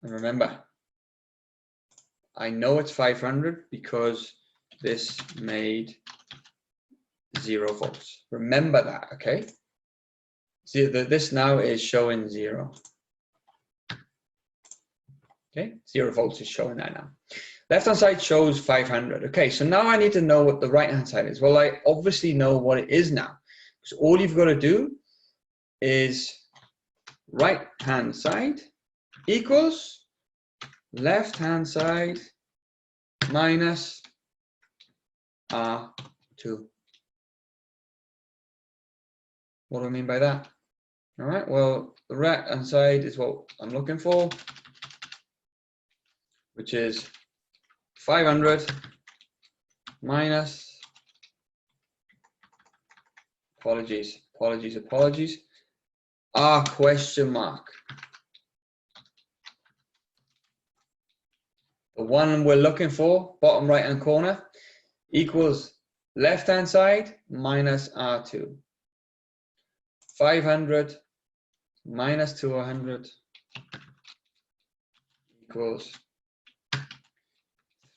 And remember, I know it's 500 because this made 0 volts. Remember that, okay? See that this now is showing 0. Okay, 0 volts is showing that now. Left hand side shows 500. Okay, so now I need to know what the right hand side is. Well, I obviously know what it is now. So all you've got to do is right hand side equals left hand side minus R2. What do I mean by that? All right, well, the right hand side is what I'm looking for, which is 500 minus, apologies, R question mark. The one we're looking for, bottom right hand corner, equals left hand side minus R2. 500 minus 200 equals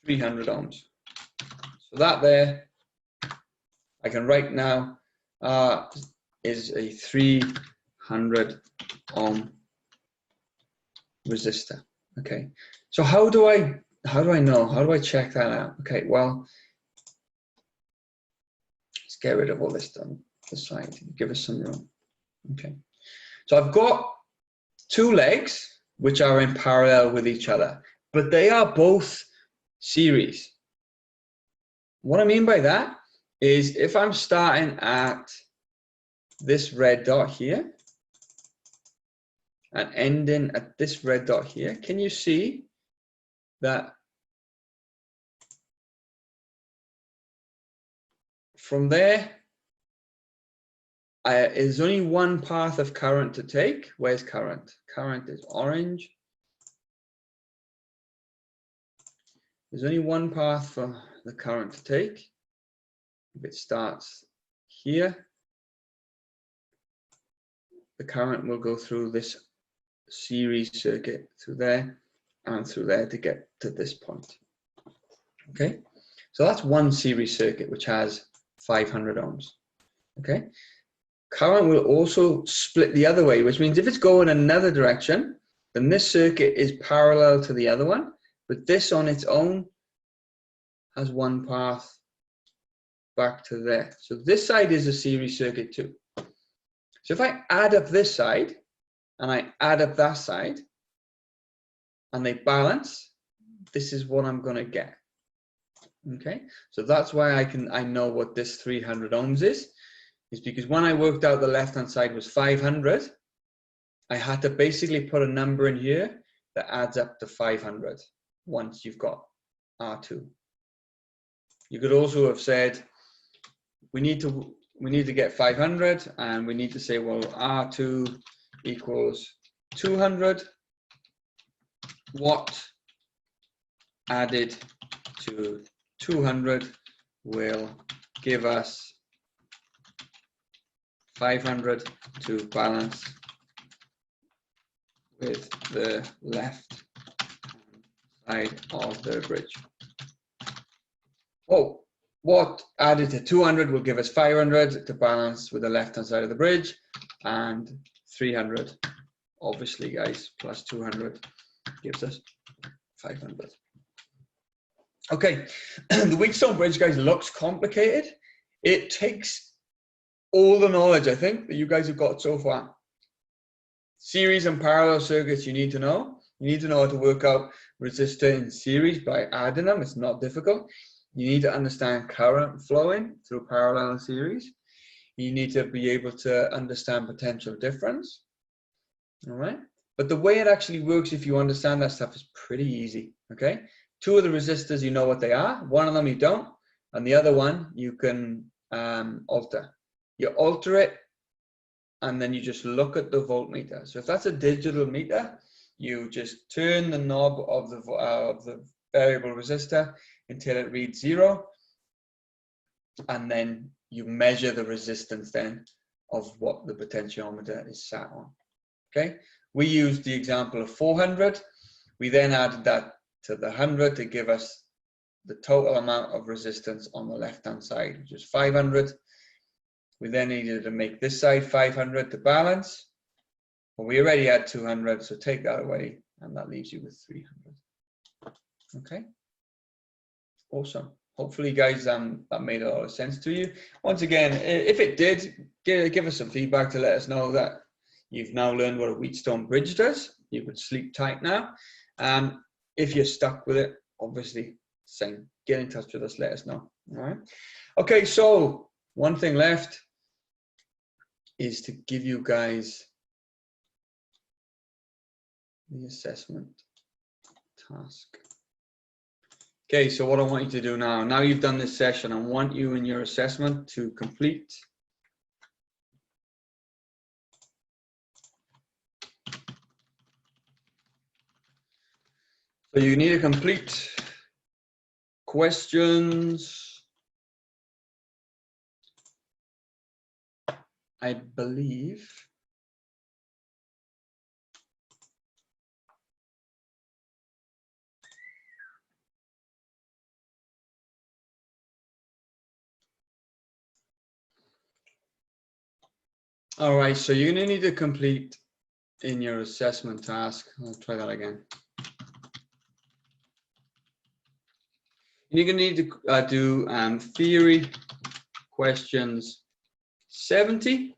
300 ohms. So that there, I can write now, is a 300 ohm resistor. Okay, so how do I know? How do I check that out? Okay, well, let's get rid of all this on the side. Give us some room. Okay, so I've got two legs which are in parallel with each other, but they are both series. What I mean by that is if I'm starting at this red dot here and ending at this red dot here, can you see that from there there's only one path of current to take? Where's current? Current is orange. There's only one path for the current to take. If it starts here, the current will go through this series circuit through there and through there to get to this point. Okay, so that's one series circuit which has 500 ohms. Okay, current will also split the other way, which means if it's going another direction, then this circuit is parallel to the other one, but this on its own has one path back to there. So this side is a series circuit too. So if I add up this side and I add up that side and they balance, this is what I'm going to get. Okay, so that's why I know what this 300 ohms is because when I worked out the left hand side was 500, I had to basically put a number in here that adds up to 500 once you've got R2. You could also have said we need to get 500 and we need to say, well, R2 equals 200. What added to 200 will give us 500 to balance with the left side of the bridge. Oh, what added to 200 will give us 500 to balance with the left hand side of the bridge, and 300, obviously, guys, plus 200 gives us 500. Okay, the Wheatstone bridge, guys, looks complicated. It takes all the knowledge, I think, that you guys have got so far. Series and parallel circuits you need to know. You need to know how to work out resistor in series by adding them. It's not difficult. You need to understand current flowing through parallel and series. You need to be able to understand potential difference. All right. But the way it actually works, if you understand that stuff, is pretty easy. Okay. Two of the resistors, you know what they are. One of them you don't. And the other one you can alter. You alter it, and then you just look at the voltmeter. So if that's a digital meter, you just turn the knob of the variable resistor until it reads 0, and then you measure the resistance then of what the potentiometer is sat on. Okay, we used the example of 400. We then added that to the 100 to give us the total amount of resistance on the left-hand side, which is 500. We then needed to make this side 500 to balance. But we already had 200, so take that away, and that leaves you with 300. Okay, awesome. Hopefully, guys, that made a lot of sense to you. Once again, if it did, give us some feedback to let us know that you've now learned what a Wheatstone bridge does. You could sleep tight now. If you're stuck with it, obviously, same. Get in touch with us, let us know. All right. Okay, so one thing left is to give you guys the assessment task. Okay, so what I want you to do now you've done this session, I want you in your assessment to complete so you need to complete questions, I believe, all right, so you're going to need to complete in your assessment task, I'll try that again. You're going to need to do theory questions 70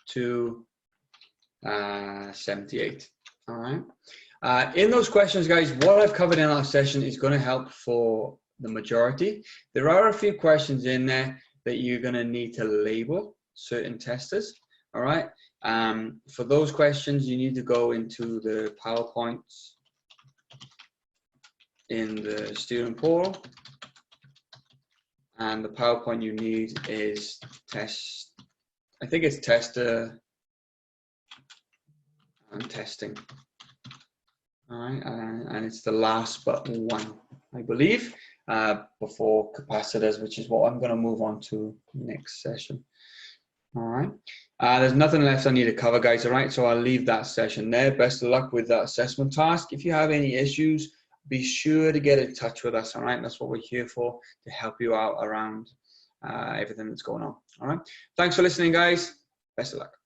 to 78. All right. In those questions, guys, what I've covered in our session is going to help for the majority. There are a few questions in there that you're going to need to label certain testers. All right. For those questions, you need to go into the PowerPoints in the student portal, and the PowerPoint you need is test. I think it's tester and testing. All right, and it's the last but one, I believe, before capacitors, which is what I'm going to move on to next session. All right, there's nothing left I need to cover, guys. All right, so I'll leave that session there. Best of luck with that assessment task. If you have any issues, be sure to get in touch with us. All right, that's what we're here for, to help you out around everything that's going on. All right, thanks for listening, guys. Best of luck.